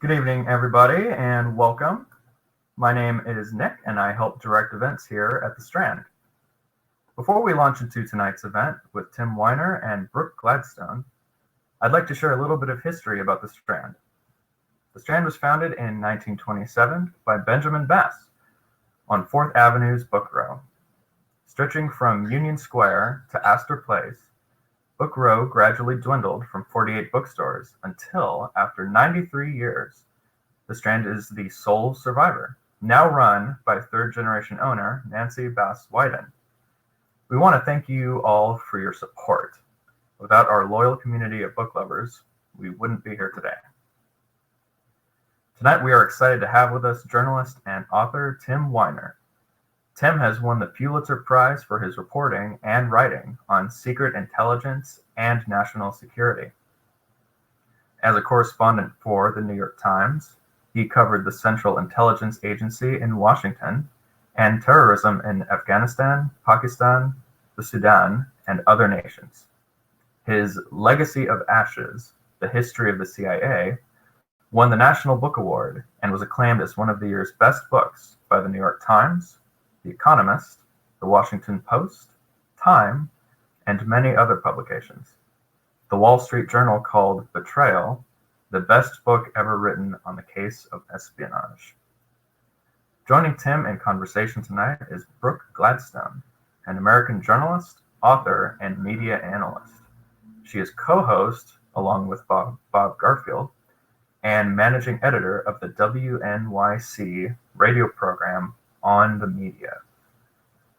Good evening, everybody, and welcome. My name is Nick, and I help direct events here at the Strand. Before we launch into tonight's event with Tim Weiner and Brooke Gladstone, I'd like to share a little bit of history about the Strand. The Strand was founded in 1927 by Benjamin Bass on 4th Avenue's Book Row. Stretching from Union Square to Astor Place, Book Row gradually dwindled from 48 bookstores until, after 93 years, the Strand is the sole survivor, now run by third-generation owner Nancy Bass Wyden. We want to thank you all for your support. Without our loyal community of book lovers, we wouldn't be here today. Tonight we are excited to have with us journalist and author Tim Weiner. Tim has won the Pulitzer Prize for his reporting and writing on secret intelligence and national security. As a correspondent for the New York Times, he covered the Central Intelligence Agency in Washington and terrorism in Afghanistan, Pakistan, the Sudan, and other nations. His Legacy of Ashes, The History of the CIA, won the National Book Award and was acclaimed as one of the year's best books by the New York Times, The Economist, The Washington Post, Time, and many other publications. The Wall Street Journal called Betrayal the best book ever written on the case of espionage. Joining Tim in conversation tonight is Brooke Gladstone, an American journalist, author, and media analyst. She is co-host, along with Bob Garfield, and managing editor of the WNYC radio program On the Media.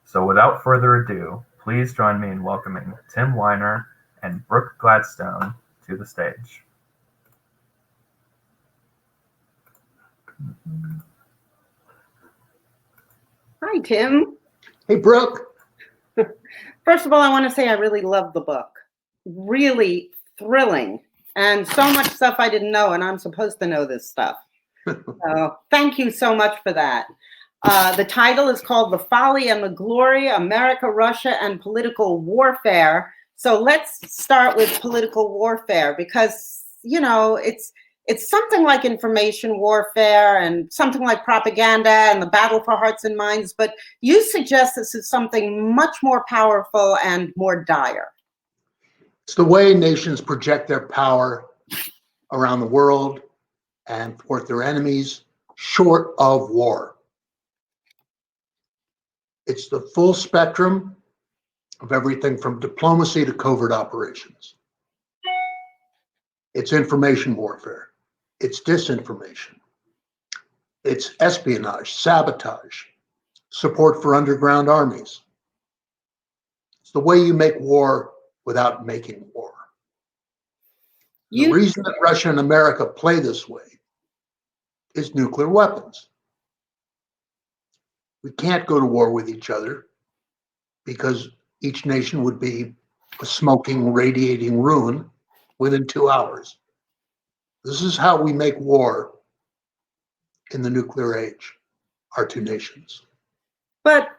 So without further ado, please join me in welcoming Tim Weiner and Brooke Gladstone to the stage. Hi, Tim. Hey, Brooke. First of all, I want to say I really love the book. Really thrilling. And so much stuff I didn't know, and I'm supposed to know this stuff. So thank you so much for that. The title is called The Folly and the Glory, America, Russia, and Political Warfare. So let's start with political warfare because, you know, it's something like information warfare and something like propaganda and the battle for hearts and minds. But you suggest this is something much more powerful and more dire. It's the way nations project their power around the world and thwart their enemies short of war. It's the full spectrum of everything from diplomacy to covert operations. It's information warfare. It's disinformation. It's espionage, sabotage, support for underground armies. It's the way you make war without making war. The reason that Russia and America play this way is nuclear weapons. We can't go to war with each other because each nation would be a smoking, radiating ruin within 2 hours. This is how we make war in the nuclear age, our two nations. But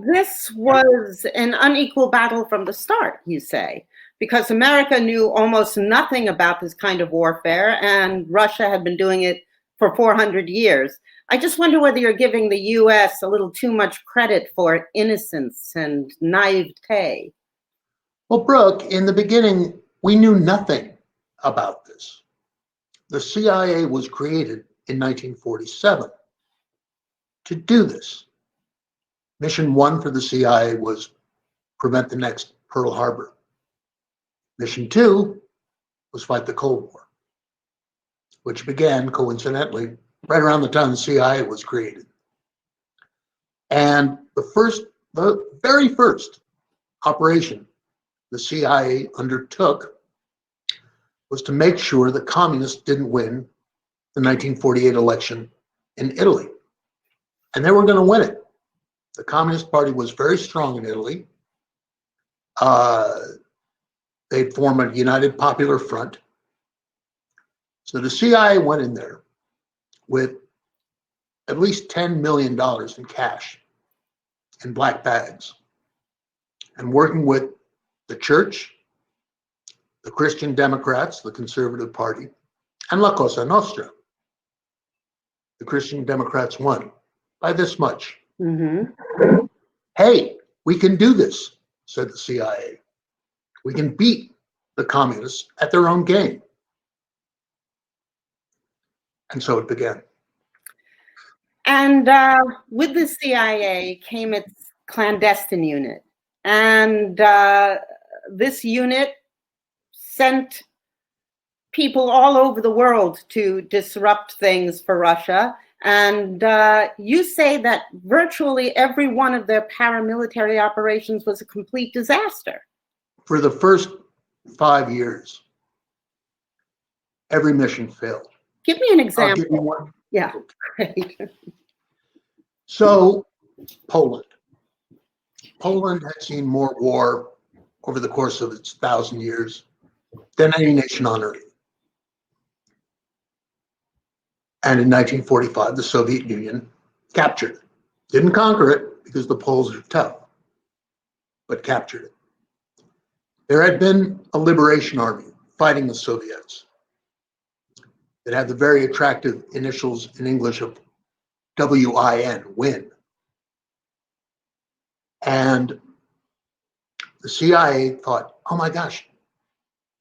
this was an unequal battle from the start, you say, because America knew almost nothing about this kind of warfare and Russia had been doing it for 400 years. I just wonder whether you're giving the US a little too much credit for innocence and naivete. Well, Brooke, in the beginning, we knew nothing about this. The CIA was created in 1947 to do this. Mission 1 for the CIA was prevent the next Pearl Harbor. Mission 2 was fight the Cold War, which began, coincidentally, right around the time the CIA was created. And the very first operation the CIA undertook was to make sure the communists didn't win the 1948 election in Italy. And they were going to win it. The Communist Party was very strong in Italy. They'd form a United Popular Front. So the CIA went in there with at least $10 million in cash in black bags and working with the church, the Christian Democrats, the Conservative Party, and La Cosa Nostra, The Christian Democrats won by this much. Mm-hmm. Hey, we can do this, said the CIA. We can beat the communists at their own game. And so it began. And with the CIA came its clandestine unit. And this unit sent people all over the world to disrupt things for Russia. And you say that virtually every one of their paramilitary operations was a complete disaster. For the first 5 years, every mission failed. Give me an example. I'll give you one. Yeah, great. So, Poland. Poland had seen more war over the course of its 1,000 years than any nation on earth. And in 1945, the Soviet Union captured it. Didn't conquer it because the Poles are tough, but captured it. There had been a liberation army fighting the Soviets that had the very attractive initials in English of WIN, win. And the CIA thought, oh my gosh,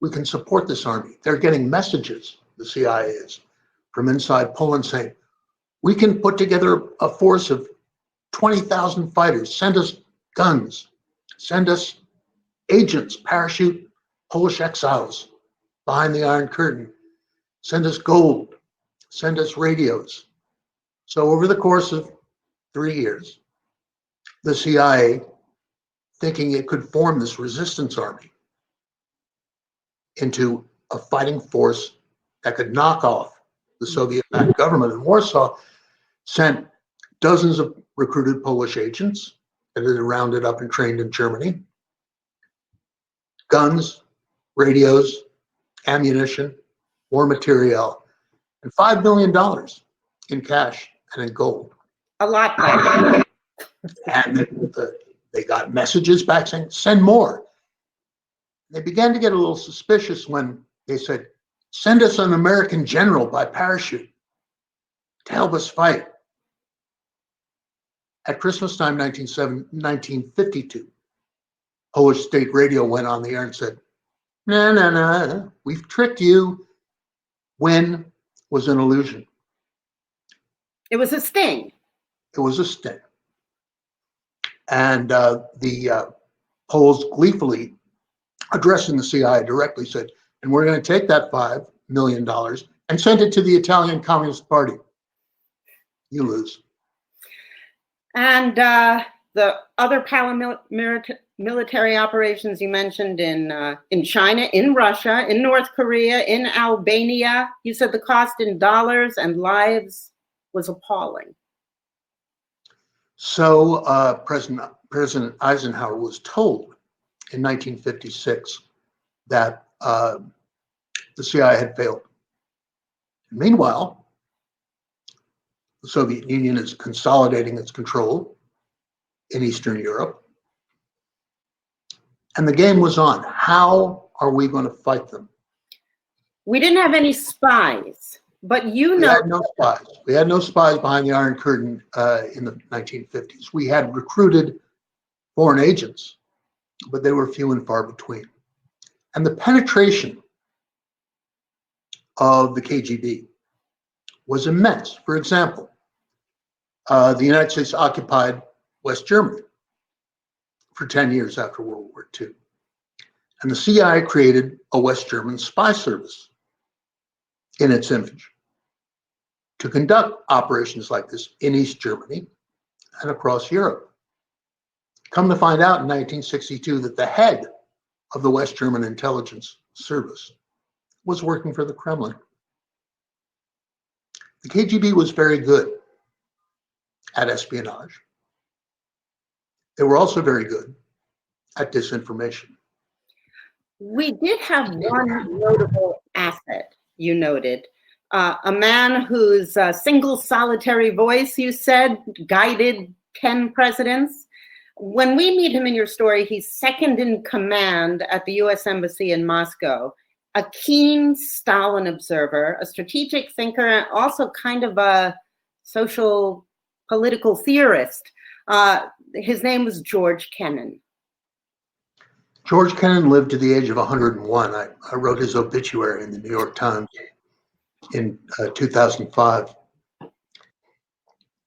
we can support this army. They're getting messages, the CIA is, from inside Poland saying, we can put together a force of 20,000 fighters, send us guns, send us agents, parachute Polish exiles behind the Iron Curtain, send us gold, send us radios. So over the course of 3 years, the CIA, thinking it could form this resistance army into a fighting force that could knock off the Soviet-backed government in Warsaw, sent dozens of recruited Polish agents that had been rounded up and trained in Germany, guns, radios, ammunition, war material, and $5 million in cash and in gold. A lot better. And they got messages back saying, send more. They began to get a little suspicious when they said, send us an American general by parachute to help us fight. At Christmas time, 1952, Polish state radio went on the air and said, no, we've tricked you. Win was an illusion. It was a sting. It was a sting. And the Poles gleefully, addressing the CIA directly, said, and we're going to take that $5 million and send it to the Italian Communist Party. You lose. And the other paramilitary operations you mentioned in China, in Russia, in North Korea, in Albania, you said the cost in dollars and lives was appalling. So President Eisenhower was told in 1956 that the CIA had failed. Meanwhile, the Soviet Union is consolidating its control in Eastern Europe. And the game was on. How are we going to fight them? We didn't have any spies, but you know. We had no spies. We had no spies behind the Iron Curtain in the 1950s. We had recruited foreign agents, but they were few and far between. And the penetration of the KGB was immense. For example, the United States occupied West Germany for 10 years after World War II. And the CIA created a West German spy service in its infancy to conduct operations like this in East Germany and across Europe. Come to find out in 1962 that the head of the West German intelligence service was working for the Kremlin. The KGB was very good at espionage. They were also very good at disinformation. We did have one notable asset, you noted. A man whose single solitary voice, you said, guided 10 presidents. When we meet him in your story, he's second in command at the US Embassy in Moscow, a keen Stalin observer, a strategic thinker, and also kind of a social political theorist. His name was George Kennan. George Kennan lived to the age of 101. I wrote his obituary in the New York Times in 2005.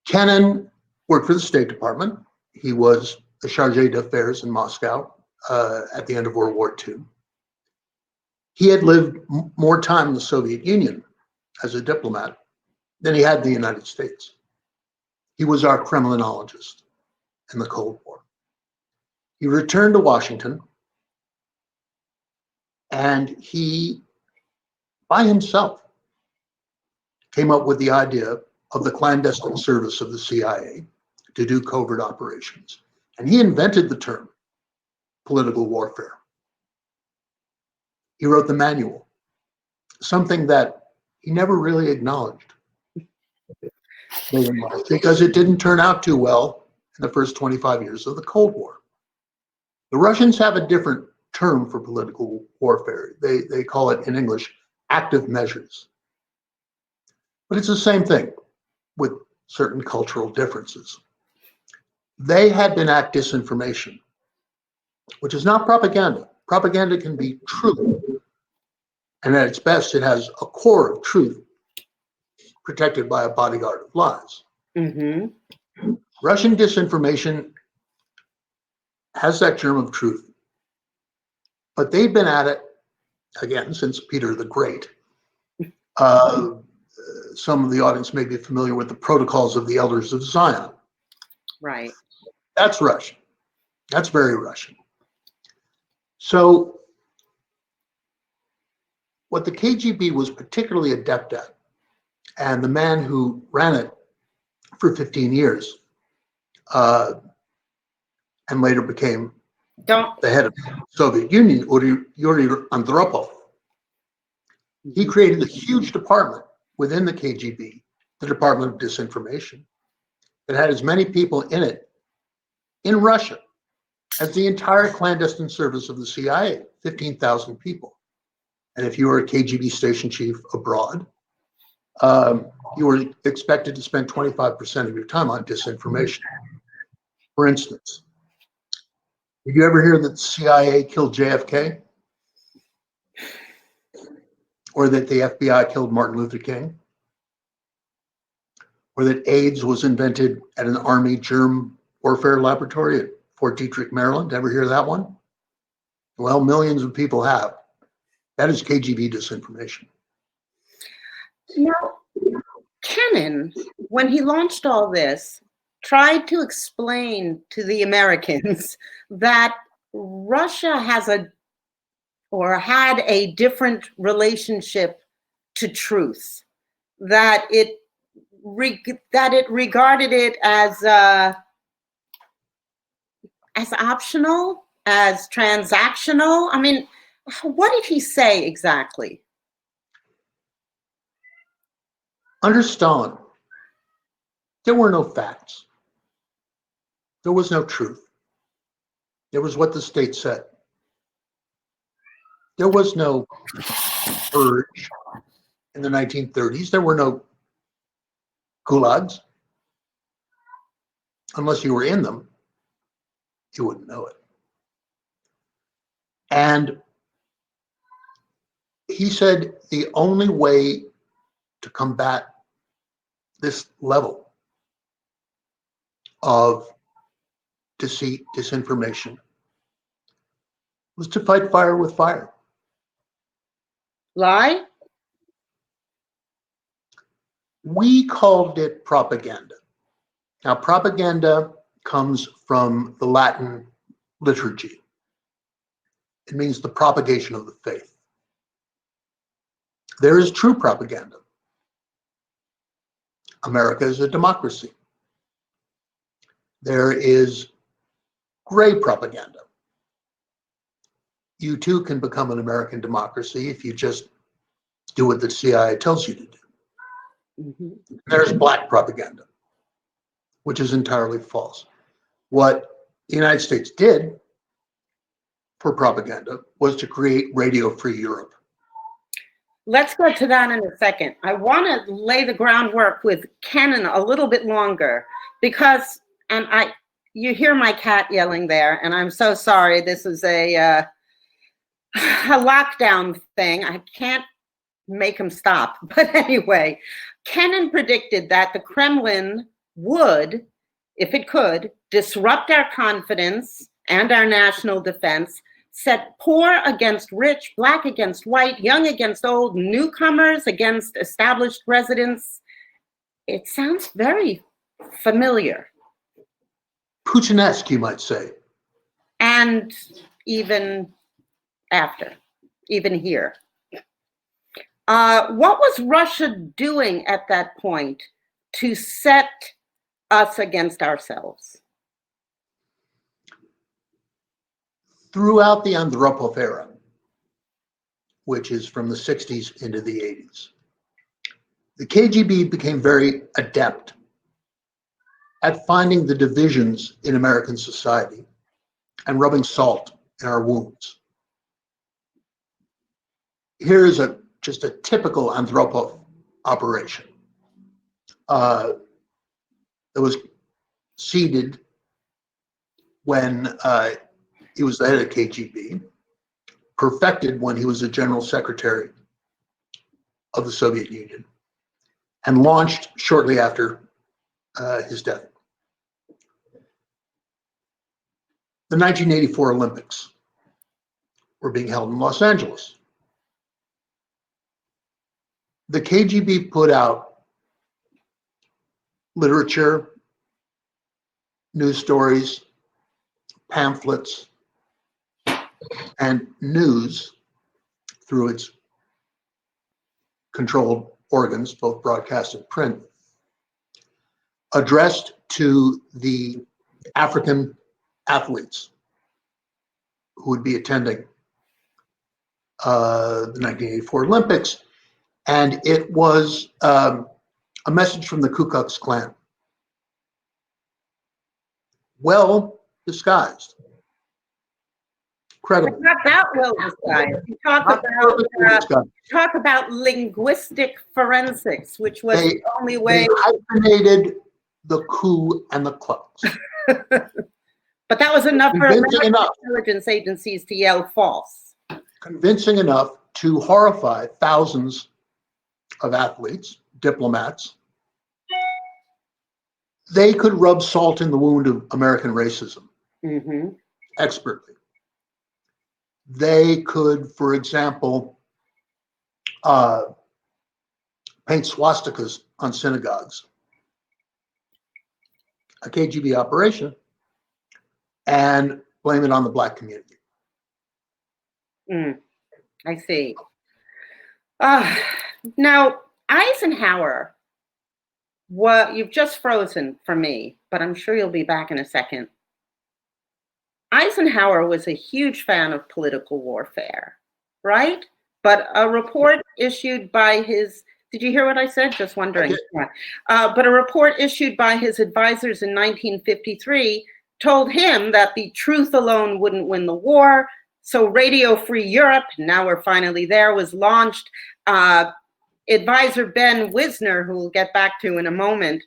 Kennan worked for the State Department. He was the chargé d'affaires in Moscow at the end of World War II. He had lived more time in the Soviet Union as a diplomat than he had in the United States. He was our Kremlinologist in the Cold War. He returned to Washington, and he, by himself, came up with the idea of the clandestine service of the CIA to do covert operations. And he invented the term political warfare. He wrote the manual, something that he never really acknowledged because it didn't turn out too well in the first 25 years of the Cold War. The Russians have a different term for political warfare. They call it in English active measures. But it's the same thing with certain cultural differences. They had been at disinformation, which is not propaganda. Propaganda can be true, and at its best, it has a core of truth protected by a bodyguard of lies. Mm-hmm. Russian disinformation has that germ of truth, but they've been at it, again, since Peter the Great. Some of the audience may be familiar with the Protocols of the Elders of Zion. Right. That's Russian. That's very Russian. So what the KGB was particularly adept at, and the man who ran it for 15 years and later became the head of the Soviet Union, Yuri Andropov, he created a huge department within the KGB, the Department of Disinformation, that had as many people in it in Russia as the entire clandestine service of the CIA, 15,000 people. And if you were a KGB station chief abroad, you were expected to spend 25% of your time on disinformation. For instance, did you ever hear that the CIA killed JFK? Or that the FBI killed Martin Luther King? Or that AIDS was invented at an Army germ warfare laboratory at Fort Detrick, Maryland? Ever hear that one? Well, millions of people have. That is KGB disinformation. Now, Kennan, when he launched all this, tried to explain to the Americans that Russia has had a different relationship to truth, that it regarded it as optional, as transactional. I mean, what did he say exactly? Under Stalin, there were no facts. There was no truth. There was what the state said. There was no purge in the 1930s. There were no gulags. Unless you were in them, you wouldn't know it. And he said the only way to combat this level of deceit, disinformation, was to fight fire with fire. Lie? We called it propaganda. Now, propaganda comes from the Latin liturgy. It means the propagation of the faith. There is true propaganda. America is a democracy. There is gray propaganda. You too can become an American democracy if you just do what the CIA tells you to do. Mm-hmm. There's black propaganda, which is entirely false. What the United States did for propaganda was to create Radio Free Europe. let's go to that in a second. I want to lay the groundwork with Kennan a little bit longer because, you hear my cat yelling there, and I'm so sorry. This is a lockdown thing. I can't make him stop. But anyway, Kennan predicted that the Kremlin would, if it could, disrupt our confidence and our national defense, set poor against rich, Black against white, young against old, newcomers against established residents. It sounds very familiar. Putinesque, you might say. And even after, even here. What was Russia doing at that point to set us against ourselves? Throughout the Andropov era, which is from the 60s into the 80s, the KGB became very adept at finding the divisions in American society and rubbing salt in our wounds. Here is just a typical Andropov operation. It was seeded when he was the head of KGB, perfected when he was the general secretary of the Soviet Union, and launched shortly after his death. The 1984 Olympics were being held in Los Angeles. The KGB put out literature, news stories, pamphlets, and news through its controlled organs, both broadcast and print, addressed to the African athletes who would be attending the 1984 Olympics. And it was a message from the Ku Klux Klan. Well disguised. Incredible. Not that well disguised. You talk about linguistic forensics, which was the only way. They hyphenated the coup and the Klux. But that was enough for American intelligence agencies to yell false. Convincing enough to horrify thousands of athletes, diplomats. They could rub salt in the wound of American racism expertly. They could, for example, paint swastikas on synagogues, a KGB operation, and blame it on the Black community. I see. Now, Eisenhower, you've just frozen for me, but I'm sure you'll be back in a second. Eisenhower was a huge fan of political warfare, right? But a report issued by his, did you hear what I said? Just wondering. But a report issued by his advisors in 1953 told him that the truth alone wouldn't win the war. So Radio Free Europe, now we're finally there, was launched. Advisor Ben Wisner, who we'll get back to in a moment,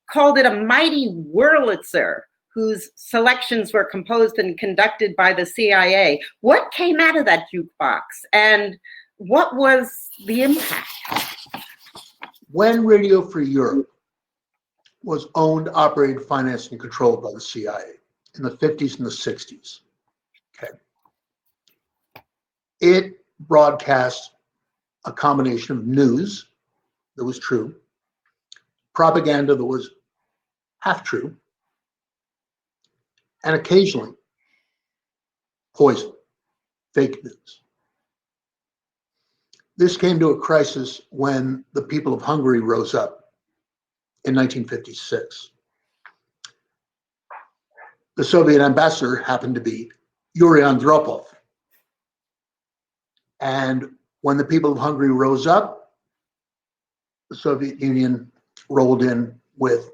called it a mighty Wurlitzer, whose selections were composed and conducted by the CIA. What came out of that jukebox, and what was the impact? When Radio Free Europe was owned, operated, financed, and controlled by the CIA in the 50s and the 60s, it broadcast a combination of news that was true, propaganda that was half true, and occasionally poison, fake news. This came to a crisis when the people of Hungary rose up in 1956. The Soviet ambassador happened to be Yuri Andropov. And when the people of Hungary rose up, the Soviet Union rolled in with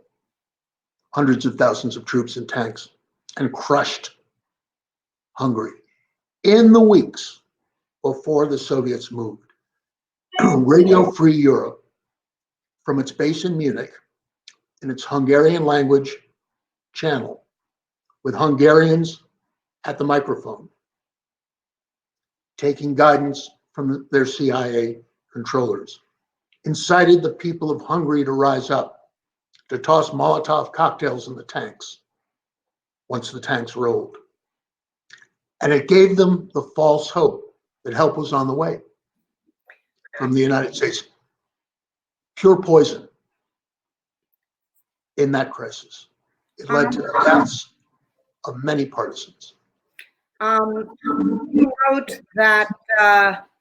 hundreds of thousands of troops and tanks and crushed Hungary. In the weeks before the Soviets moved, Radio Free Europe from its base in Munich in its Hungarian language channel with Hungarians at the microphone, taking guidance from their CIA controllers, incited the people of Hungary to rise up, to toss Molotov cocktails in the tanks once the tanks rolled. And it gave them the false hope that help was on the way from the United States. Pure poison in that crisis. It led to the deaths of many partisans. You wrote that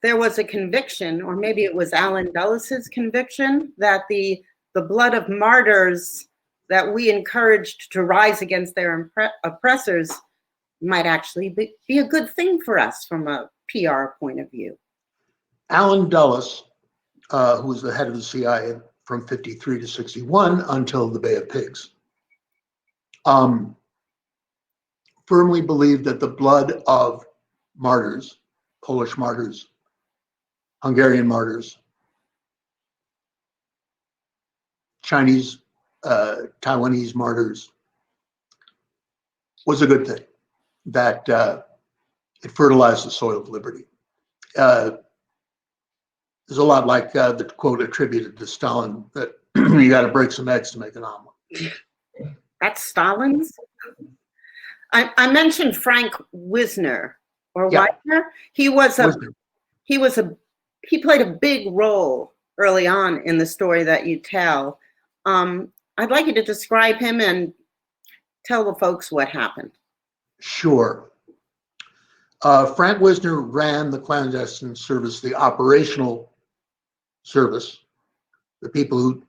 there was a conviction, or maybe it was Alan Dulles' conviction, that the blood of martyrs that we encouraged to rise against their oppressors might actually be a good thing for us from a PR point of view. Alan Dulles, who was the head of the CIA from 53 to 61 until the Bay of Pigs, firmly believed that the blood of martyrs, Polish martyrs, Hungarian martyrs, Chinese, Taiwanese martyrs, was a good thing, that it fertilized the soil of liberty. There's a lot like the quote attributed to Stalin that you got to break some eggs to make an omelet. That's Stalin's? I mentioned Frank Wisner, or Yeah. Wisner. He played a big role early on in the story that you tell. I'd like you to describe him and tell the folks what happened. Sure. Frank Wisner ran the clandestine service, the operational service, the people who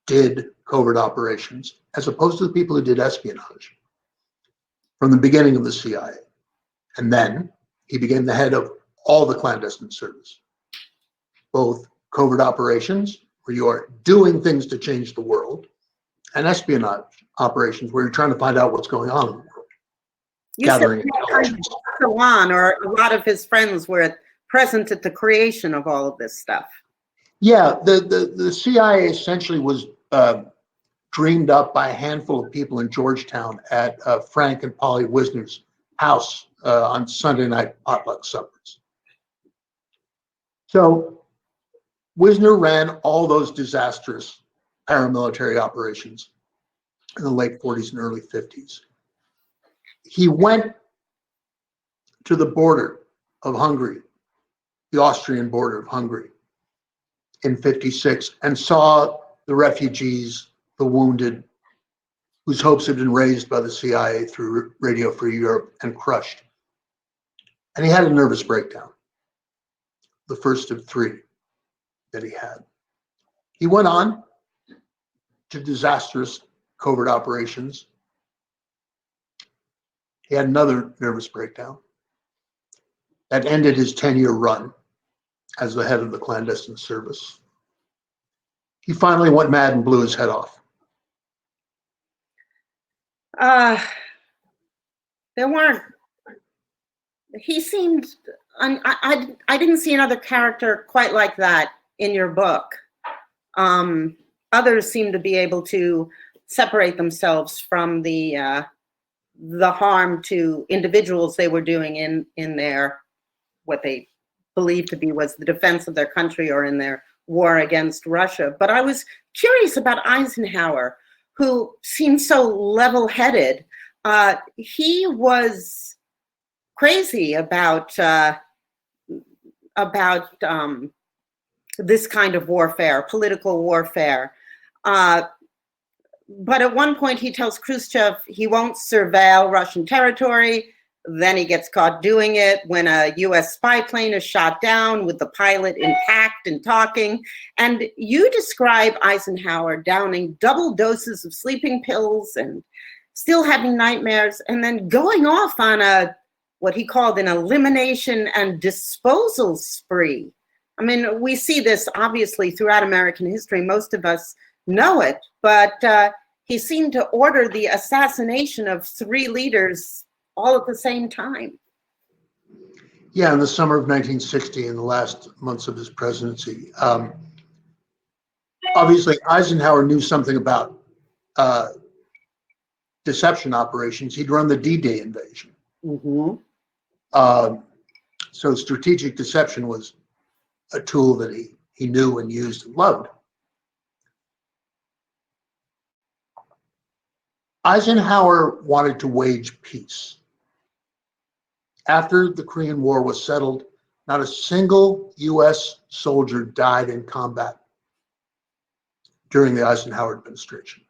did covert operations, as opposed to the people who did espionage from the beginning of the CIA. And then he became the head of all the clandestine service, both covert operations, where you are doing things to change the world, and espionage operations, where you're trying to find out what's going on in the world. You Gathering said intelligence. Salon, or a lot of his friends were present at the creation of all of this stuff. Yeah, the CIA essentially was dreamed up by a handful of people in Georgetown at Frank and Polly Wisner's house on Sunday night potluck suppers. So Wisner ran all those disastrous paramilitary operations in the late 40s and early 50s. He went to the border of Hungary, the Austrian border of Hungary, in 56, and saw the refugees, the wounded, whose hopes had been raised by the CIA through Radio Free Europe and crushed. And he had a nervous breakdown, the first of three that he had. He went on to disastrous covert operations. He had another nervous breakdown that ended his 10-year run as the head of the clandestine service. He finally went mad and blew his head off. He seemed, I didn't see another character quite like that in your book. Others seem to be able to separate themselves from the harm to individuals they were doing in their, what they believed to be was the defense of their country or in their war against Russia. But I was curious about Eisenhower, who seemed so level-headed. He was crazy about this kind of warfare, political warfare. But at one point he tells Khrushchev he won't surveil Russian territory. Then he gets caught doing it when a US spy plane is shot down with the pilot intact and talking. And you describe Eisenhower downing double doses of sleeping pills and still having nightmares, and then going off on what he called an elimination and disposal spree. I mean, we see this obviously throughout American history. Most of us know it, but he seemed to order the assassination of 3 leaders all at the same time. Yeah, in the summer of 1960, in the last months of his presidency. Obviously, Eisenhower knew something about deception operations. He'd run the D-Day invasion. Mm-hmm. So strategic deception was a tool that he knew and used and loved. Eisenhower wanted to wage peace. After the Korean War was settled, not a single US soldier died in combat during the Eisenhower administration.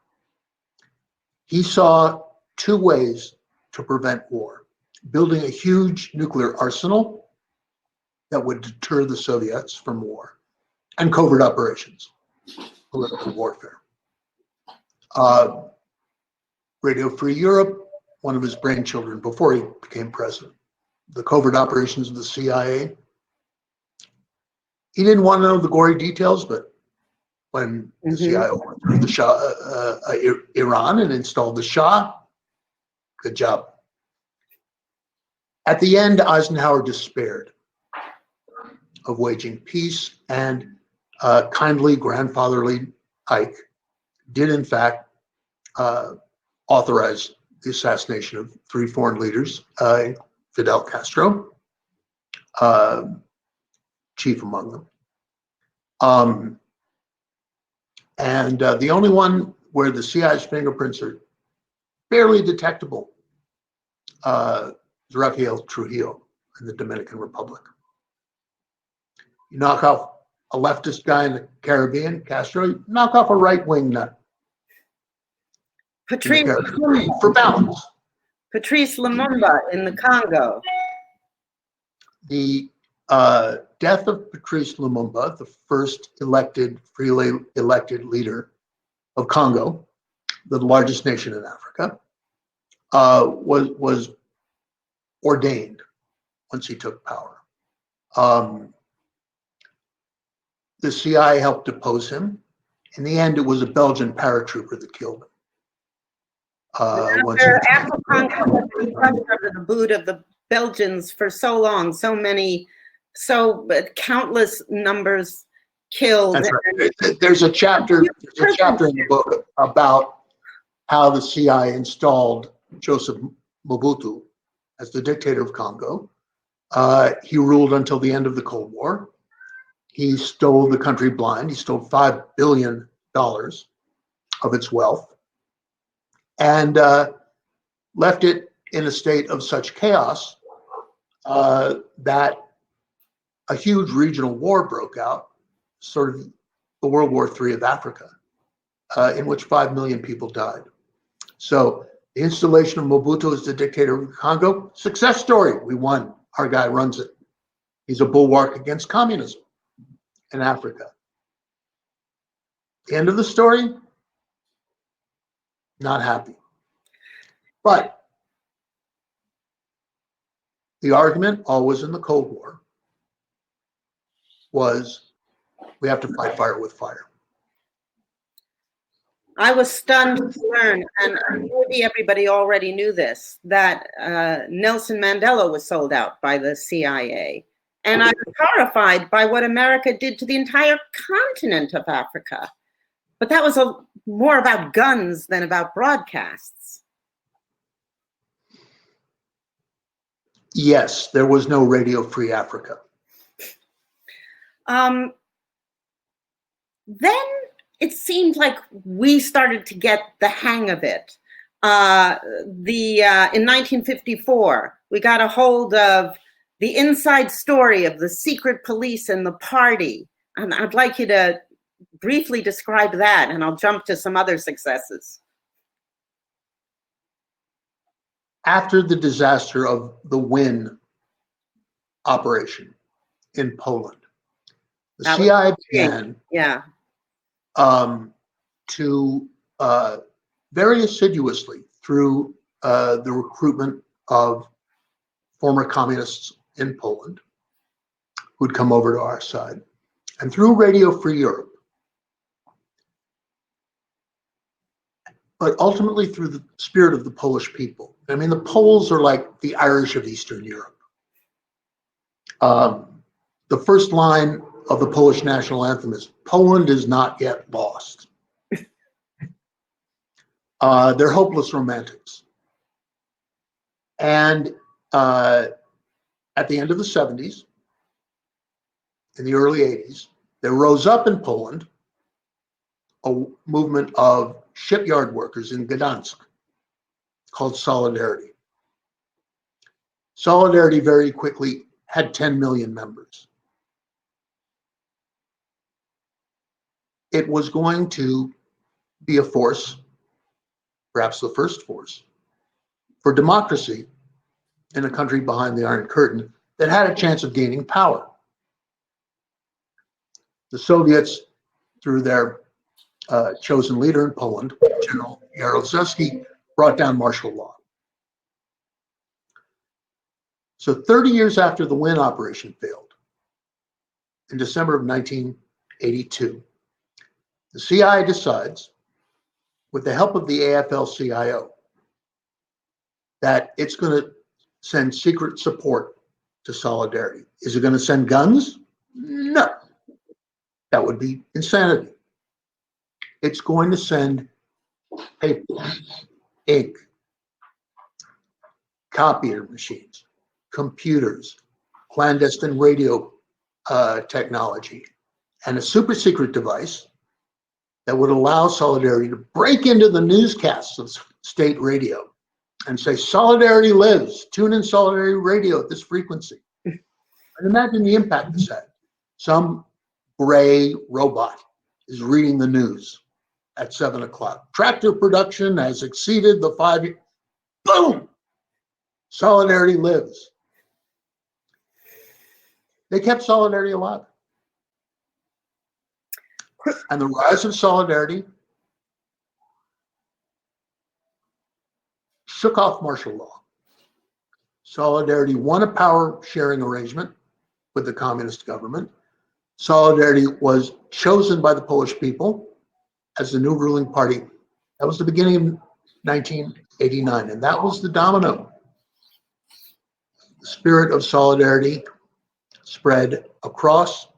He saw two ways to prevent war: building a huge nuclear arsenal that would deter the Soviets from war, and covert operations, political warfare. Radio Free Europe, one of his brainchildren before he became president. The covert operations of the CIA. He didn't want to know the gory details, but when the CIA overthrew the Shah, Iran and installed the Shah, good job. At the end, Eisenhower despaired of waging peace, and kindly grandfatherly Ike did, in fact, authorize the assassination of three foreign leaders, Fidel Castro, chief among them. And the only one where the CIA's fingerprints are barely detectable is Rafael Trujillo in the Dominican Republic. You knock off a leftist guy in the Caribbean, Castro, you knock off a right-wing nut. Patrice For balance. Patrice Lumumba in the Congo. The death of Patrice Lumumba, the first freely elected leader of Congo, the largest nation in Africa, was ordained once he took power. The CIA helped depose him. In the end, it was a Belgian paratrooper that killed him. After Congo had been crushed under the boot of the Belgians for so long, countless numbers killed. That's right. There's a chapter in the book about how the CIA installed Joseph Mobutu as the dictator of Congo. He ruled until the end of the Cold War. He stole the country blind. He stole $5 billion of its wealth and left it in a state of such chaos that a huge regional war broke out, sort of the World War III of Africa, in which 5 million people died. So the installation of Mobutu as the dictator of Congo, success story. We won. Our guy runs it. He's a bulwark against communism in Africa. The end of the story, not happy. But the argument, always in the Cold War, was we have to fight fire with fire. I was stunned to learn, and maybe everybody already knew this, that Nelson Mandela was sold out by the CIA. And I was horrified by what America did to the entire continent of Africa. But that was more about guns than about broadcasts. Yes, there was no Radio Free Africa. Then it seemed like we started to get the hang of it. In 1954, we got a hold of the inside story of the secret police and the party. And I'd like you to briefly describe that, and I'll jump to some other successes. After the disaster of the WIN operation in Poland, the CIA began to very assiduously, through the recruitment of former communists in Poland who'd come over to our side, and through Radio Free Europe, but ultimately through the spirit of the Polish people. I mean, the Poles are like the Irish of Eastern Europe. The first line of the Polish national anthem is, "Poland is not yet lost." They're hopeless romantics. And at the end of the 70s, in the early 80s, there rose up in Poland a movement of shipyard workers in Gdansk called Solidarity. Solidarity very quickly had 10 million members. It was going to be a force, perhaps the first force, for democracy in a country behind the Iron Curtain that had a chance of gaining power. The Soviets, through their chosen leader in Poland, General Jaruzelski, brought down martial law. So 30 years after the Win operation failed, in December of 1982, the CIA decides, with the help of the AFL-CIO, that it's going to send secret support to Solidarity. Is it going to send guns? No. That would be insanity. It's going to send paper, ink, copier machines, computers, clandestine radio technology, and a super secret device that would allow Solidarity to break into the newscasts of state radio and say, "Solidarity lives. Tune in Solidarity radio at this frequency." And imagine the impact this had. Some gray robot is reading the news at 7 o'clock. Tractor production has exceeded the 5-year. Boom! Solidarity lives. They kept Solidarity alive. And the rise of Solidarity shook off martial law. Solidarity won a power sharing arrangement with the communist government. Solidarity was chosen by the Polish people as the new ruling party. That was the beginning of 1989, and that was the domino. The spirit of Solidarity spread across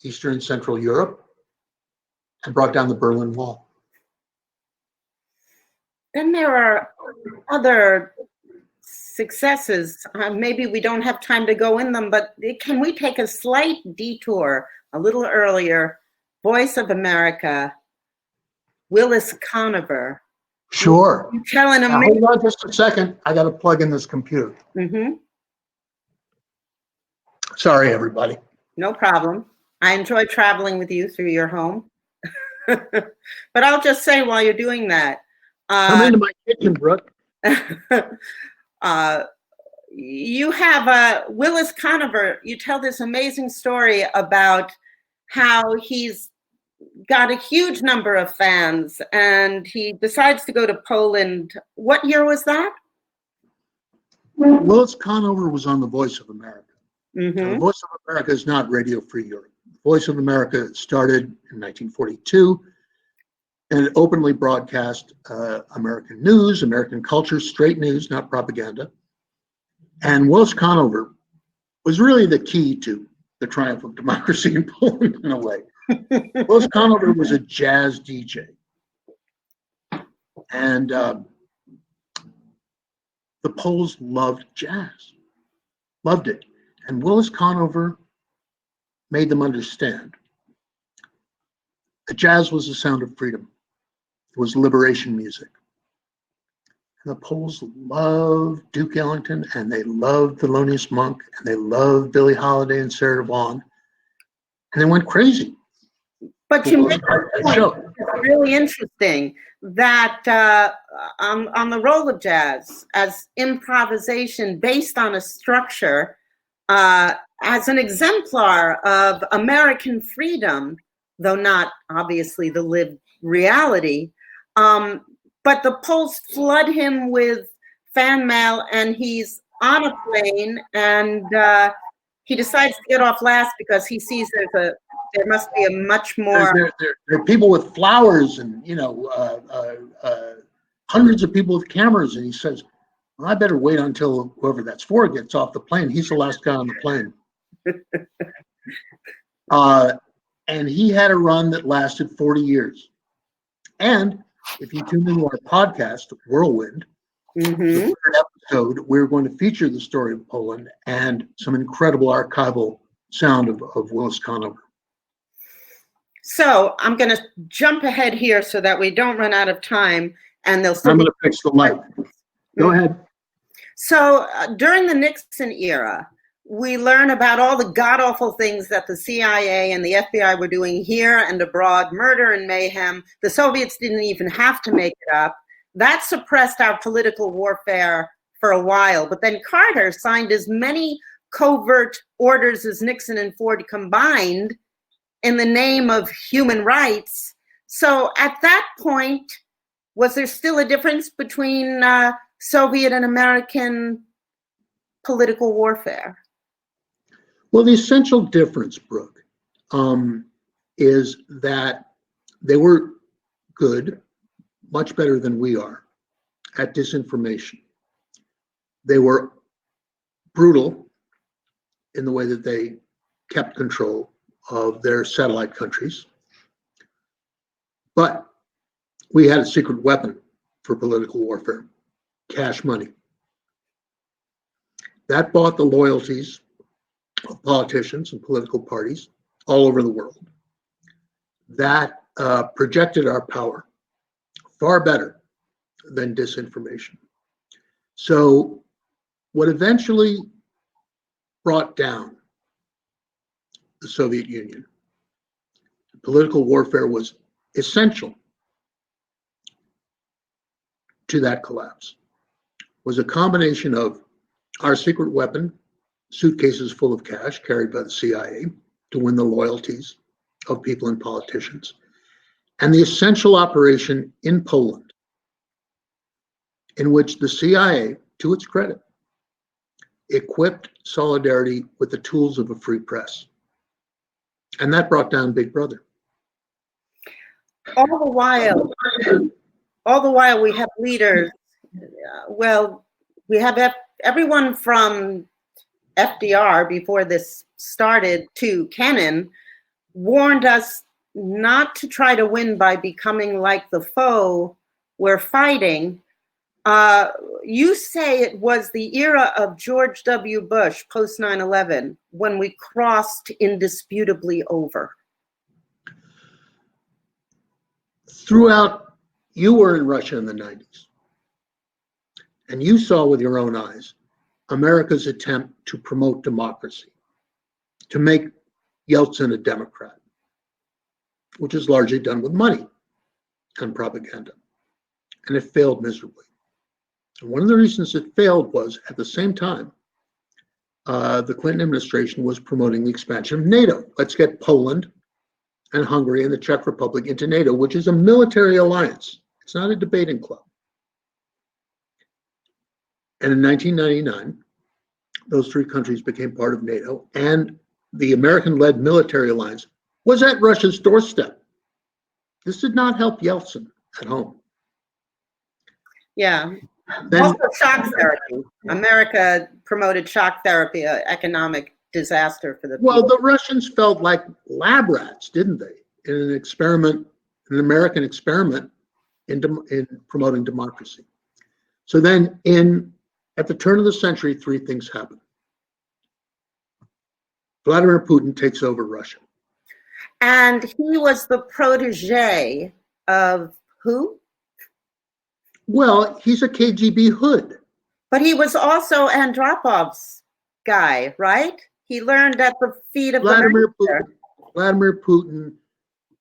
Eastern and Central Europe and brought down the Berlin Wall. Then there are other successes. Maybe we don't have time to go in them, but can we take a slight detour a little earlier? Voice of America, Willis Conover. Sure. You tell an Now, amazing. hold on just a second. I got to plug in this computer. Mm-hmm. Sorry, everybody. No problem. I enjoy traveling with you through your home. But I'll just say while you're doing that, Come into my kitchen, Brooke. you have Willis Conover. You tell this amazing story about how he's got a huge number of fans and he decides to go to Poland. What year was that? Willis Conover was on The Voice of America. Mm-hmm. The Voice of America is not Radio Free Europe. Voice of America started in 1942 and it openly broadcast American news, American culture, straight news, not propaganda. And Willis Conover was really the key to the triumph of democracy in Poland in a way. Willis Conover was a jazz DJ. And the Poles loved jazz, loved it. And Willis Conover made them understand that jazz was the sound of freedom. It was liberation music. And the Poles loved Duke Ellington, and they loved Thelonious Monk, and they loved Billie Holiday and Sarah Vaughan, and they went crazy. But you make a point, it's really interesting, that on the role of jazz as improvisation based on a structure, as an exemplar of American freedom, though not obviously the lived reality, but the Poles flood him with fan mail and he's on a plane and he decides to get off last because he sees there must be a much more. There are people with flowers and, hundreds of people with cameras. And he says, well, I better wait until whoever that's for gets off the plane. He's the last guy on the plane. And he had a run that lasted 40 years. And if you tune into our podcast, Whirlwind, the third episode, we're going to feature the story of Poland and some incredible archival sound of Willis Conover. So I'm going to jump ahead here so that we don't run out of time, and they'll still I'm going to fix the light. Go ahead. So during the Nixon era, we learn about all the god-awful things that the CIA and the FBI were doing here and abroad, murder and mayhem. The Soviets didn't even have to make it up. That suppressed our political warfare for a while. But then Carter signed as many covert orders as Nixon and Ford combined in the name of human rights. So at that point, was there still a difference between Soviet and American political warfare? Well, the essential difference, Brooke, is that they were good, much better than we are, at disinformation. They were brutal in the way that they kept control of their satellite countries. But we had a secret weapon for political warfare: cash money. That bought the loyalties of politicians and political parties all over the world. That projected our power far better than disinformation. So what eventually brought down the Soviet Union, political warfare, was essential to that collapse, was a combination of our secret weapon, suitcases full of cash carried by the CIA to win the loyalties of people and politicians, and the essential operation in Poland, in which the CIA, to its credit, equipped Solidarity with the tools of a free press. And that brought down Big Brother. All the while we have leaders, we have everyone from FDR, before this started, to Kennan, warned us not to try to win by becoming like the foe we're fighting. You say it was the era of George W. Bush, post 9/11, when we crossed indisputably over. Throughout, you were in Russia in the 90s, and you saw with your own eyes America's attempt to promote democracy, to make Yeltsin a Democrat, which is largely done with money and propaganda. And it failed miserably. And one of the reasons it failed was, at the same time, the Clinton administration was promoting the expansion of NATO. Let's get Poland and Hungary and the Czech Republic into NATO, which is a military alliance. It's not a debating club. And in 1999, those three countries became part of NATO, and the American-led military alliance was at Russia's doorstep. This did not help Yeltsin at home. Yeah. Then, also shock therapy. America promoted shock therapy, an economic disaster for the people. well, the Russians felt like lab rats, didn't they, in an experiment, an American experiment in promoting democracy. So then at the turn of the century, three things happen. Vladimir Putin takes over Russia. And he was the protege of who? Well, he's a KGB hood. But he was also Andropov's guy, right? He learned at the feet of Vladimir Putin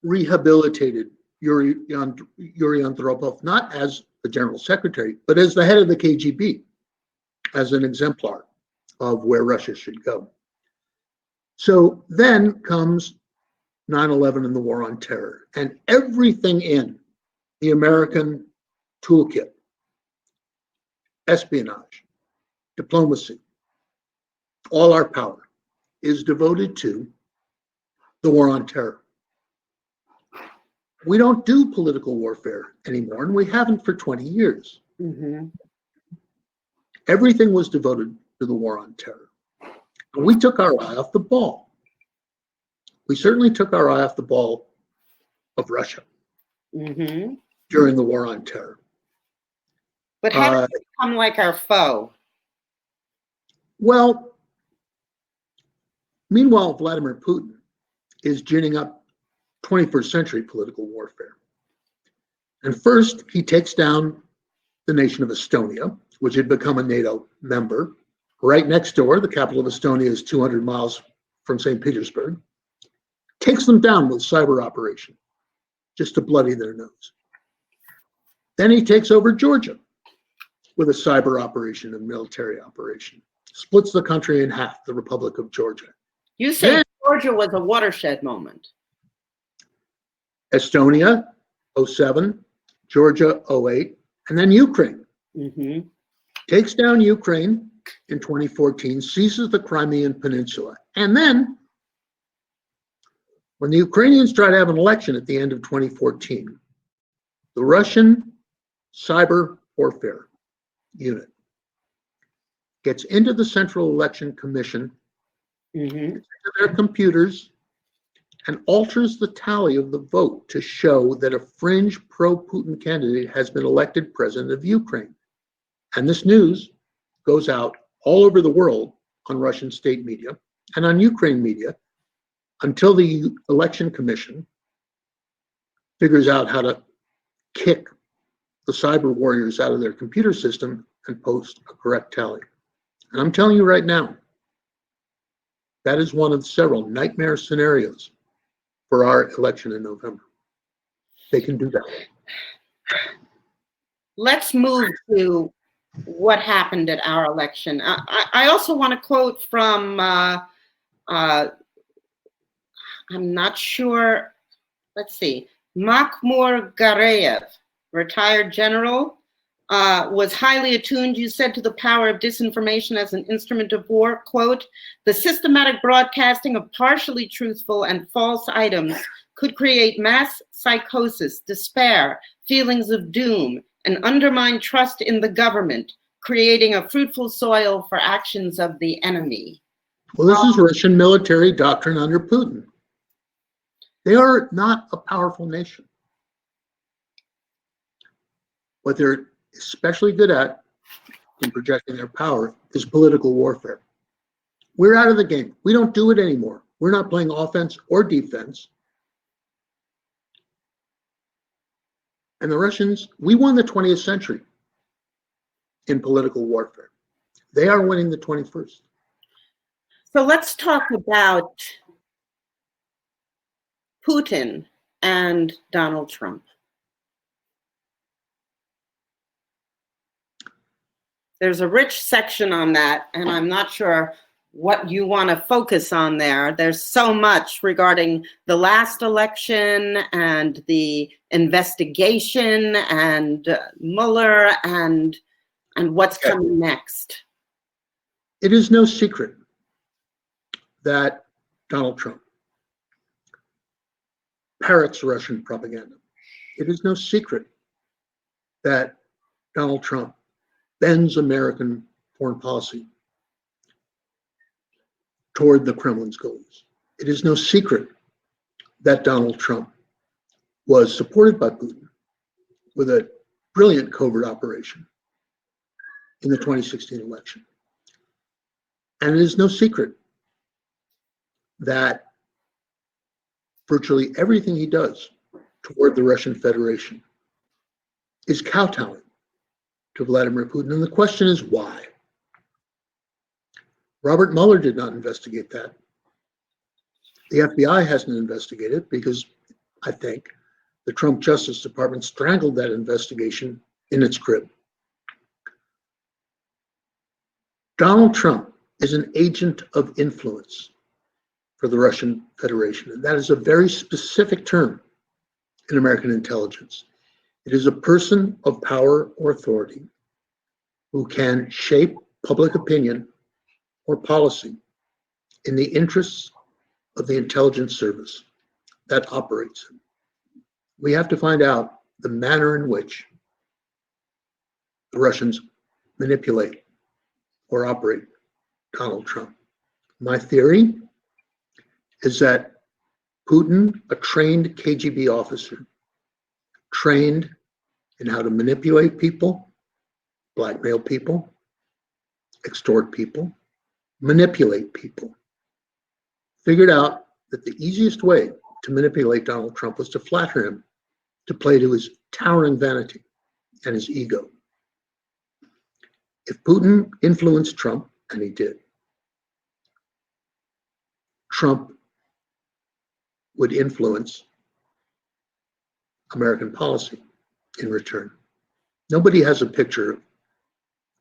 rehabilitated Yuri Andropov, not as the general secretary, but as the head of the KGB, as an exemplar of where Russia should go. So then comes 9/11 and the war on terror, and everything in the American toolkit, espionage, diplomacy, all our power is devoted to the war on terror. We don't do political warfare anymore, and we haven't for 20 years. Mm-hmm. Everything was devoted to the war on terror. We took our eye off the ball. We certainly took our eye off the ball of Russia during the war on terror. But how did it become like our foe? Well, meanwhile, Vladimir Putin is ginning up 21st century political warfare. And first, he takes down the nation of Estonia, which had become a NATO member. Right next door, the capital of Estonia is 200 miles from St. Petersburg. Takes them down with cyber operation, just to bloody their nose. Then he takes over Georgia with a cyber operation and military operation. Splits the country in half, the Republic of Georgia. You say Georgia was a watershed moment. Estonia, 07, Georgia, 08, and then Ukraine. Takes down Ukraine in 2014, seizes the Crimean Peninsula. And then, when the Ukrainians try to have an election at the end of 2014, the Russian cyber warfare unit gets into the Central Election Commission, into their computers, and alters the tally of the vote to show that a fringe pro-Putin candidate has been elected president of Ukraine. And this news goes out all over the world on Russian state media and on Ukraine media until the election commission figures out how to kick the cyber warriors out of their computer system and post a correct tally. And I'm telling you right now, that is one of several nightmare scenarios for our election in November. They can do that. Let's move to what happened at our election. I also want to quote from, I'm not sure, let's see, Makhmur Gareyev, retired general, was highly attuned, you said, to the power of disinformation as an instrument of war. Quote, the systematic broadcasting of partially truthful and false items could create mass psychosis, despair, feelings of doom, and undermine trust in the government, creating a fruitful soil for actions of the enemy. Well, this is Russian military doctrine under Putin. They are not a powerful nation. What they're especially good at in projecting their power is political warfare. We're out of the game. We don't do it anymore. We're not playing offense or defense. And the Russians, we won the 20th century in political warfare. They are winning the 21st. So let's talk about Putin and Donald Trump. There's a rich section on that, and I'm not sure what you want to focus on there. There's so much regarding the last election and the investigation and Mueller and what's coming next. It is no secret that Donald Trump parrots Russian propaganda. It is no secret that Donald Trump bends American foreign policy toward the Kremlin's goals. It is no secret that Donald Trump was supported by Putin with a brilliant covert operation in the 2016 election. And it is no secret that virtually everything he does toward the Russian Federation is kowtowing to Vladimir Putin. And the question is why? Robert Mueller did not investigate that. The FBI hasn't investigated because I think the Trump Justice Department strangled that investigation in its crib. Donald Trump is an agent of influence for the Russian Federation, and that is a very specific term in American intelligence. It is a person of power or authority who can shape public opinion or policy in the interests of the intelligence service that operates it. We have to find out the manner in which the Russians manipulate or operate Donald Trump. My theory is that Putin, a trained KGB officer, trained in how to manipulate people, blackmail people, extort people, manipulate people, figured out that the easiest way to manipulate Donald Trump was to flatter him, to play to his towering vanity and his ego. If Putin influenced Trump, and he did, Trump would influence American policy in return. Nobody has a picture of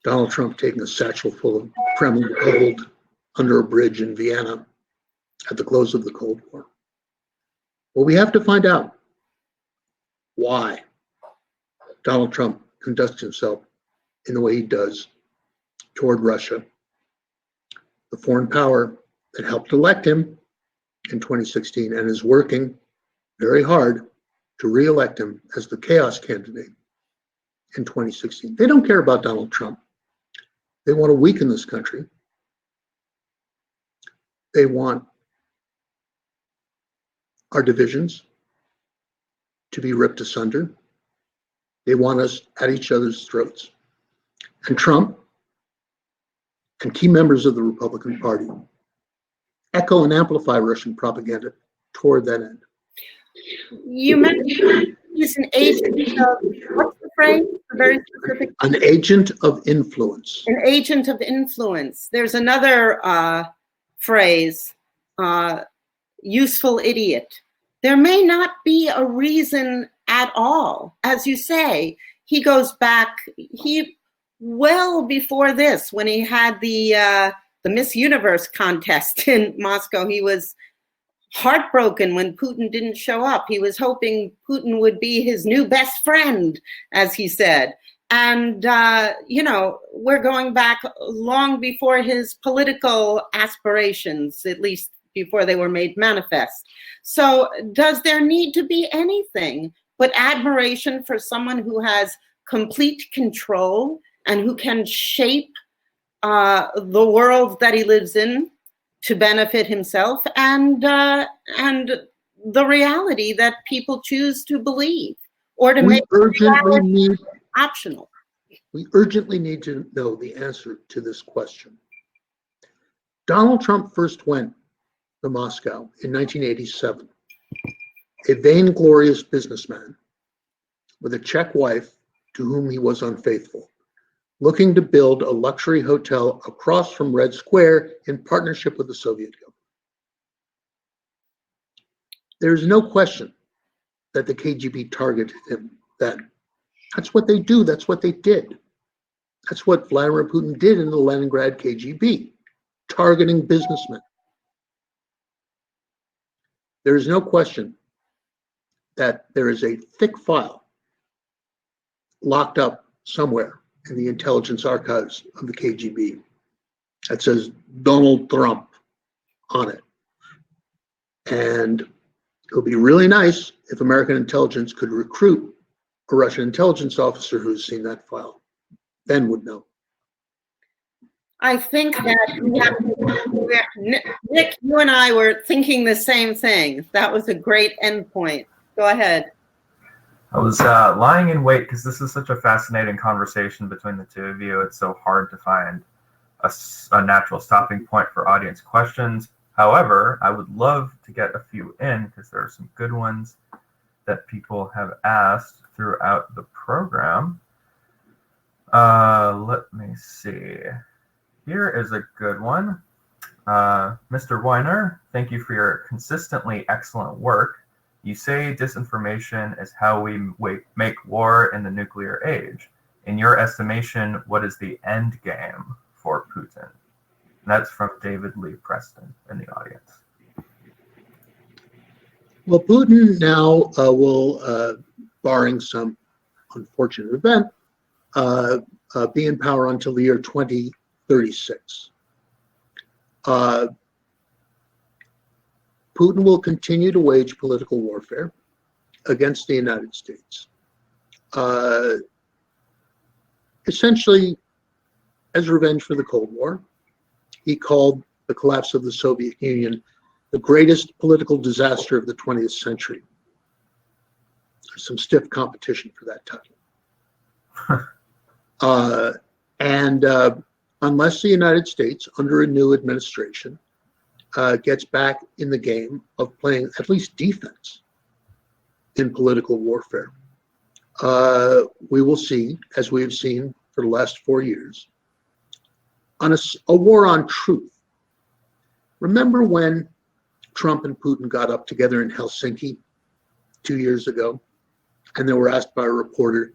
Donald Trump taking a satchel full of Kremlin gold under a bridge in Vienna at the close of the Cold War. Well, we have to find out why Donald Trump conducts himself in the way he does toward Russia, the foreign power that helped elect him in 2016 and is working very hard to re-elect him as the chaos candidate in 2016. They don't care about Donald Trump. They want to weaken this country. They want our divisions to be ripped asunder. They want us at each other's throats. And Trump and key members of the Republican Party echo and amplify Russian propaganda toward that end. You mentioned he's an agent of, what's the phrase? A very specific. An agent of influence. An agent of influence. There's another phrase, useful idiot. There may not be a reason at all. As you say, he goes back, well before this, when he had the Miss Universe contest in Moscow, he was heartbroken when Putin didn't show up. He was hoping Putin would be his new best friend, as he said. And, we're going back long before his political aspirations, at least before they were made manifest. So does there need to be anything but admiration for someone who has complete control and who can shape the world that he lives in to benefit himself and the reality that people choose to believe, or to make it optional? We urgently need to know the answer to this question. Donald Trump first went to Moscow in 1987, a vainglorious businessman with a Czech wife to whom he was unfaithful, looking to build a luxury hotel across from Red Square in partnership with the Soviet government. There is no question that the KGB targeted him then. That's what they do. That's what they did. That's what Vladimir Putin did in the Leningrad KGB, targeting businessmen. There is no question that there is a thick file locked up somewhere in the intelligence archives of the KGB that says Donald Trump on it. And it would be really nice if American intelligence could recruit a Russian intelligence officer who's seen that file. Then would know. I think that Nick, you and I were thinking the same thing. That was a great end point. Go ahead. I was lying in wait because this is such a fascinating conversation between the two of you. It's so hard to find a natural stopping point for audience questions. However, I would love to get a few in because there are some good ones that people have asked throughout the program. Let me see. Here is a good one. Mr. Weiner, thank you for your consistently excellent work. You say disinformation is how we make war in the nuclear age. In your estimation, what is the end game for Putin? And that's from David Lee Preston in the audience. Well, Putin now will, barring some unfortunate event, be in power until the year 2036. Putin will continue to wage political warfare against the United States, essentially as revenge for the Cold War. He called the collapse of the Soviet Union, the greatest political disaster of the 20th century. There's some stiff competition for that title. Unless the United States, under a new administration, gets back in the game of playing at least defense in political warfare, we will see, as we have seen for the last 4 years, a war on truth. Remember when Trump and Putin got up together in Helsinki 2 years ago, and they were asked by a reporter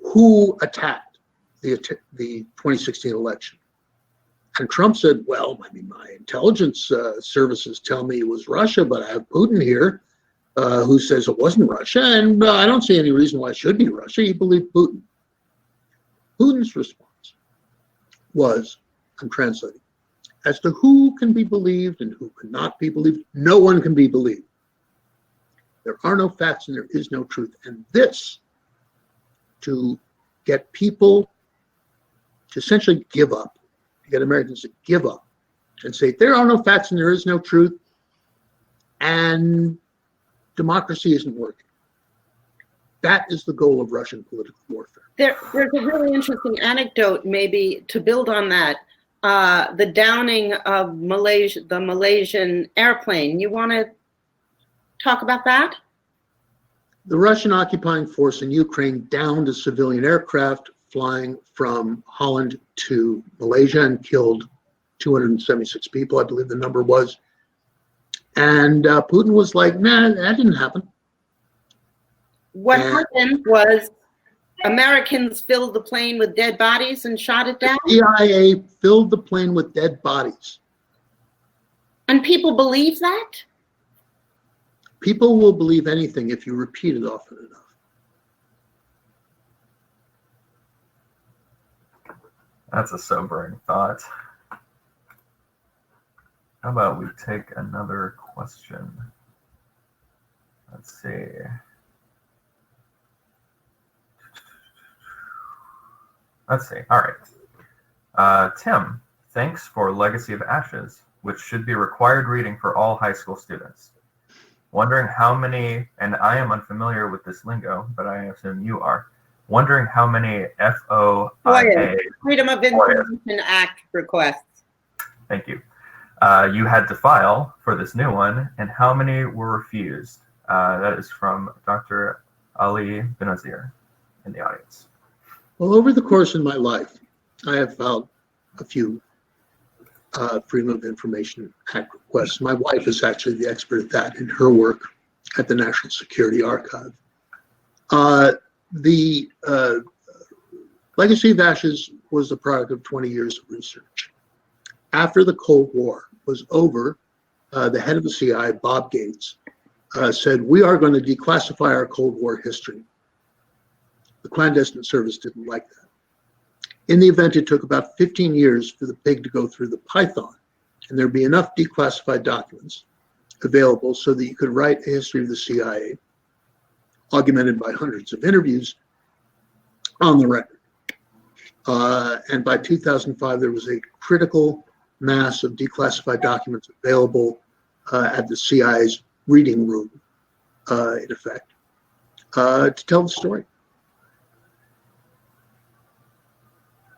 who attacked the 2016 election? And Trump said, well, I mean, my intelligence services tell me it was Russia, but I have Putin here who says it wasn't Russia, and I don't see any reason why it should be Russia. He believed Putin. Putin's response was, I'm translating, as to who can be believed and who cannot be believed, no one can be believed. There are no facts and there is no truth. And this, to get people to essentially give up, to get Americans to give up and say, there are no facts and there is no truth, and democracy isn't working. That is the goal of Russian political warfare. There's a really interesting anecdote, maybe to build on that. The downing of the Malaysian airplane. You want to talk about that? The Russian occupying force in Ukraine downed a civilian aircraft flying from Holland to Malaysia and killed 276 people, I believe the number was. And Putin was like, nah, that didn't happen. What happened was Americans filled the plane with dead bodies and shot it down? The CIA filled the plane with dead bodies. And people believe that? People will believe anything if you repeat it often enough. That's a sobering thought. How about we take another question? Let's see. All right. Tim, thanks for Legacy of Ashes, which should be required reading for all high school students. Wondering how many, and I am unfamiliar with this lingo, but I assume you are, wondering how many FOIA, Freedom of Information Act requests. Thank you. You had to file for this new one, and how many were refused? That is from Dr. Ali Benazir in the audience. Well, over the course of my life, I have filed a few Freedom of Information Act requests. My wife is actually the expert at that in her work at the National Security Archive. The Legacy of Ashes was the product of 20 years of research. After the Cold War was over, the head of the CIA, Bob Gates, said, we are going to declassify our Cold War history. The clandestine service didn't like that. In the event, it took about 15 years for the pig to go through the python, and there'd be enough declassified documents available so that you could write a history of the CIA, augmented by hundreds of interviews on the record. And by 2005, there was a critical mass of declassified documents available at the CIA's reading room, in effect, to tell the story.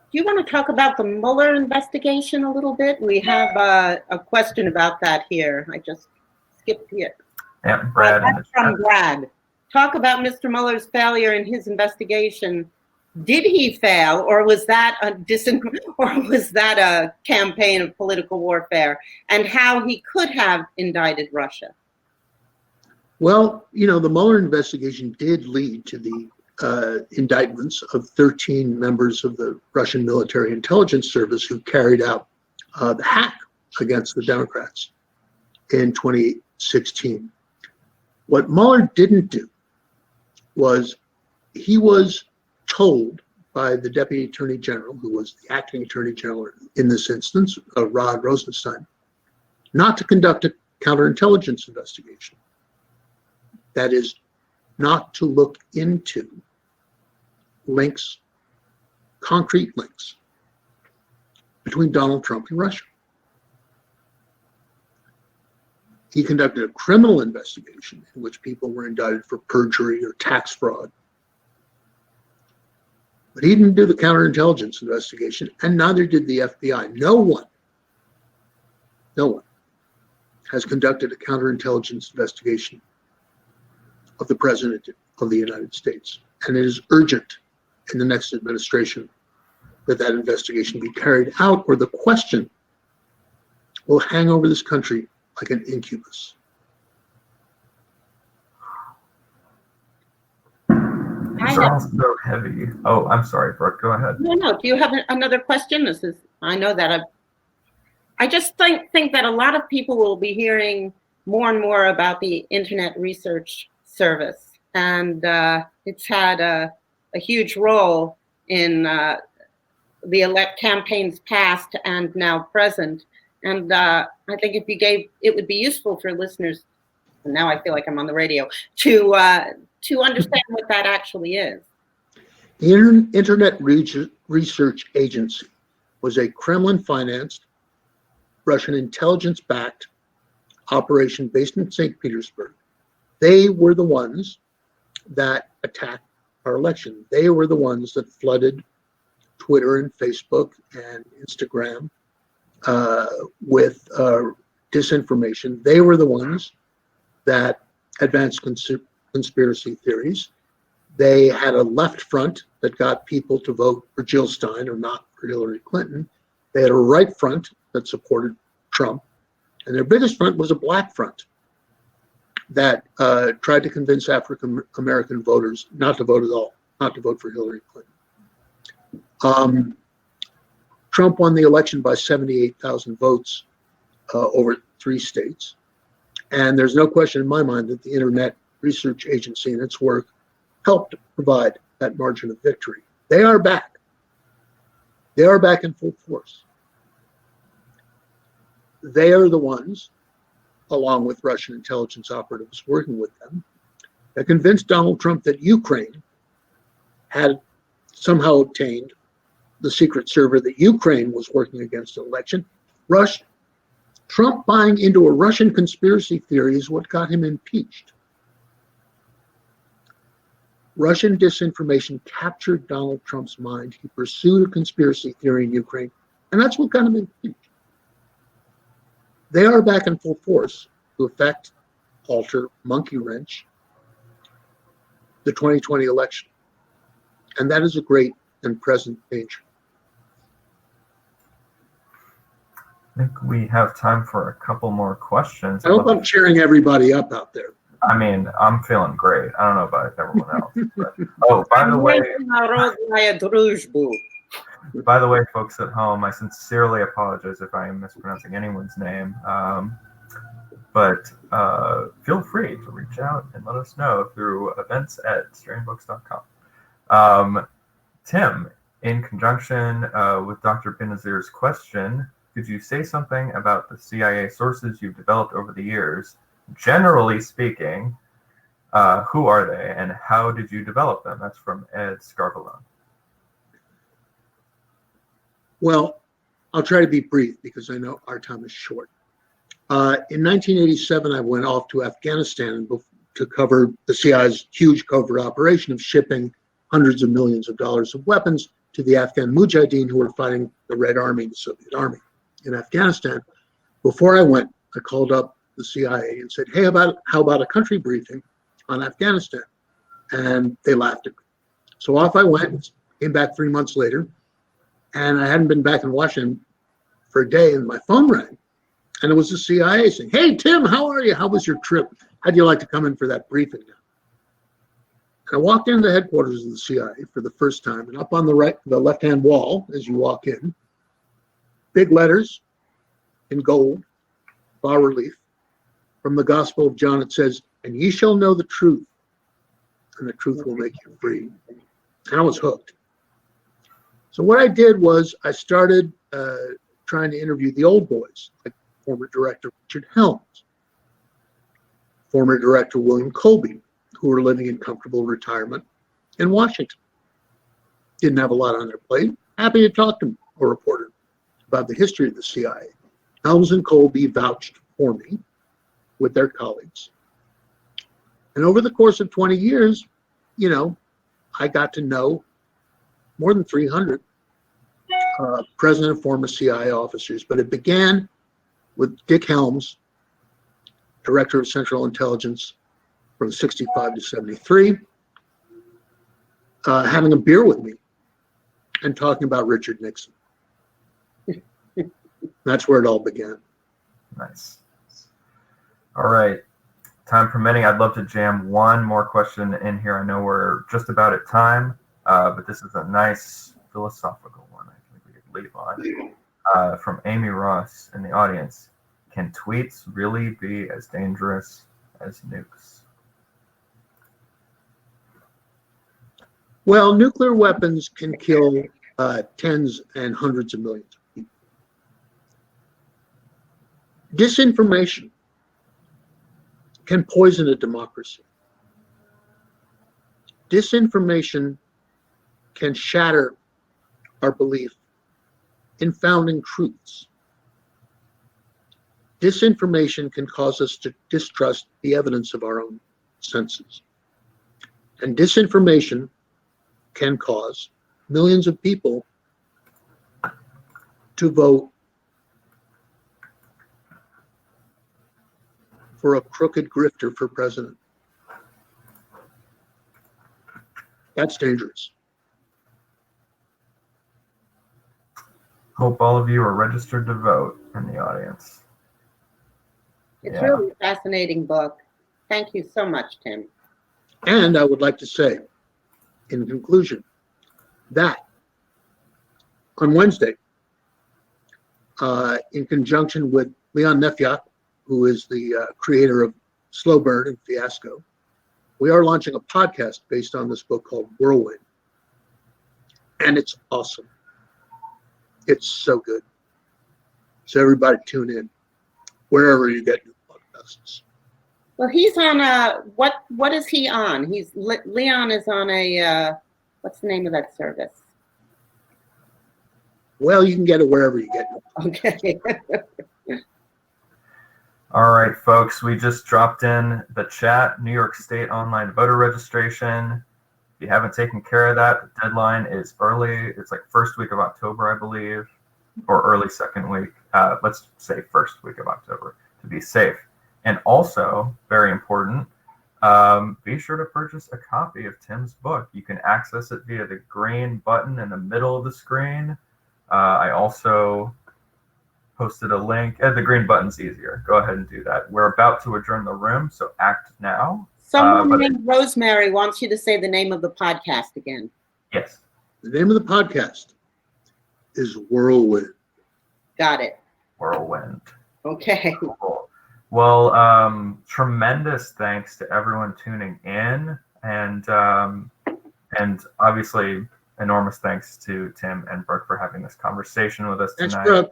Do you want to talk about the Mueller investigation a little bit? We have a question about that here. I just skipped here. Yeah, Brad. That's from Brad. Talk about Mr. Mueller's failure in his investigation. Did he fail, or was that a campaign of political warfare? And how he could have indicted Russia? Well, you know, the Mueller investigation did lead to the indictments of 13 members of the Russian military intelligence service who carried out the hack against the Democrats in 2016. What Mueller didn't do was he was told by the Deputy Attorney General, who was the acting Attorney General in this instance, Rod Rosenstein, not to conduct a counterintelligence investigation. That is, not to look into concrete links between Donald Trump and Russia. He conducted a criminal investigation in which people were indicted for perjury or tax fraud. But he didn't do the counterintelligence investigation, and neither did the FBI. No one has conducted a counterintelligence investigation of the President of the United States. And it is urgent in the next administration that that investigation be carried out, or the question will hang over this country like an incubus. These are all so heavy. Oh, I'm sorry, Brooke. Go ahead. No. Do you have another question? I know that I just think that a lot of people will be hearing more and more about the Internet Research Service, and it's had a huge role in the elect campaigns past and now present. And I think if you gave, it would be useful for listeners. And now I feel like I'm on the radio to understand what that actually is. The Internet Research Agency was a Kremlin-financed, Russian intelligence-backed operation based in St. Petersburg. They were the ones that attacked our election. They were the ones that flooded Twitter and Facebook and Instagram with disinformation. They were the ones that advanced conspiracy theories. They had a left front that got people to vote for Jill Stein or not for Hillary Clinton. They had a right front that supported Trump. And their biggest front was a black front that tried to convince African American voters not to vote at all, not to vote for Hillary Clinton. Trump won the election by 78,000 votes over 3 states. And there's no question in my mind that the Internet Research Agency and its work helped provide that margin of victory. They are back. They are back in full force. They are the ones, along with Russian intelligence operatives working with them, that convinced Donald Trump that Ukraine had somehow obtained the secret server that Ukraine was working against an election. Trump buying into a Russian conspiracy theory is what got him impeached. Russian disinformation captured Donald Trump's mind. He pursued a conspiracy theory in Ukraine, and that's what got him impeached. They are back in full force to affect, alter, monkey wrench the 2020 election. And that is a great and present danger. I think we have time for a couple more questions. I hope I'm cheering everybody up out there. I mean, I'm feeling great. I don't know about everyone else. But, oh, by the way, folks at home, I sincerely apologize if I am mispronouncing anyone's name. But feel free to reach out and let us know through events@strandbooks.com. Tim, in conjunction with Dr. Benazir's question, could you say something about the CIA sources you've developed over the years? Generally speaking, who are they and how did you develop them? That's from Ed Scarvalone. Well, I'll try to be brief because I know our time is short. In 1987, I went off to Afghanistan to cover the CIA's huge covert operation of shipping hundreds of millions of dollars of weapons to the Afghan Mujahideen who were fighting the Red Army, the Soviet Army in Afghanistan. Before I went, I called up the CIA and said, hey, how about a country briefing on Afghanistan? And they laughed at me. So off I went, came back 3 months later, and I hadn't been back in Washington for a day, and my phone rang. And it was the CIA saying, hey, Tim, how are you? How was your trip? How'd you like to come in for that briefing now? And I walked into the headquarters of the CIA for the first time, and up on the left-hand wall, as you walk in, big letters in gold, bas relief, from the Gospel of John, it says, and ye shall know the truth, and the truth will make you free. And I was hooked. So what I did was I started trying to interview the old boys, like former director Richard Helms, former director William Colby, who were living in comfortable retirement in Washington. Didn't have a lot on their plate. Happy to talk to a reporter about the history of the CIA. Helms and Colby vouched for me. with their colleagues. And over the course of 20 years, I got to know more than 300 present and former CIA officers. But it began with Dick Helms, Director of Central Intelligence from 65 to 73, having a beer with me and talking about Richard Nixon. That's where it all began. Nice. All right. Time permitting, I'd love to jam one more question in here. I know we're just about at time, but this is a nice philosophical one I think we could leave on. From Amy Ross in the audience. Can tweets really be as dangerous as nukes? Well, nuclear weapons can kill tens and hundreds of millions of people. Disinformation can poison a democracy. Disinformation can shatter our belief in founding truths. Disinformation can cause us to distrust the evidence of our own senses. And disinformation can cause millions of people to vote for a crooked grifter for president. That's dangerous. Hope all of you are registered to vote in the audience. It's really a fascinating book. Thank you so much, Tim. And I would like to say, in conclusion, that on Wednesday, in conjunction with Leon Nefjak, who is the creator of Slow Burn and Fiasco, we are launching a podcast based on this book called Whirlwind. And it's awesome. It's so good. So everybody tune in, wherever you get new podcasts. Well, he's on what is he on? Leon is on a, what's the name of that service? Well, you can get it wherever you get it. Okay. All right, folks, we just dropped in the chat, New York State online voter registration. If you haven't taken care of that, the deadline is early. It's like first week of October, I believe, or early second week. Let's say first week of October to be safe. And also, very important, be sure to purchase a copy of Tim's book. You can access it via the green button in the middle of the screen. I also posted a link. The green button's easier. Go ahead and do that. We're about to adjourn the room, so act now. Someone named Rosemary wants you to say the name of the podcast again. Yes. The name of the podcast is Whirlwind. Got it. Whirlwind. Okay. Cool. Well, tremendous thanks to everyone tuning in, and obviously enormous thanks to Tim and Brooke for having this conversation with us tonight. Thanks, Brooke.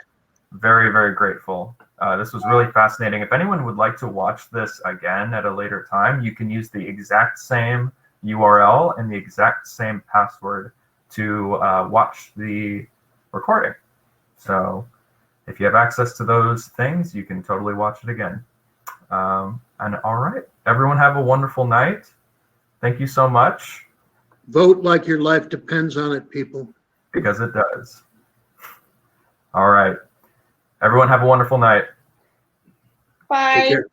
Very, very grateful. This was really fascinating. If anyone would like to watch this again at a later time, you can use the exact same URL and the exact same password to watch the recording. So if you have access to those things, you can totally watch it again. And all right, everyone have a wonderful night. Thank you so much. Vote like your life depends on it, people. Because it does. All right. Everyone have a wonderful night. Bye. Take care.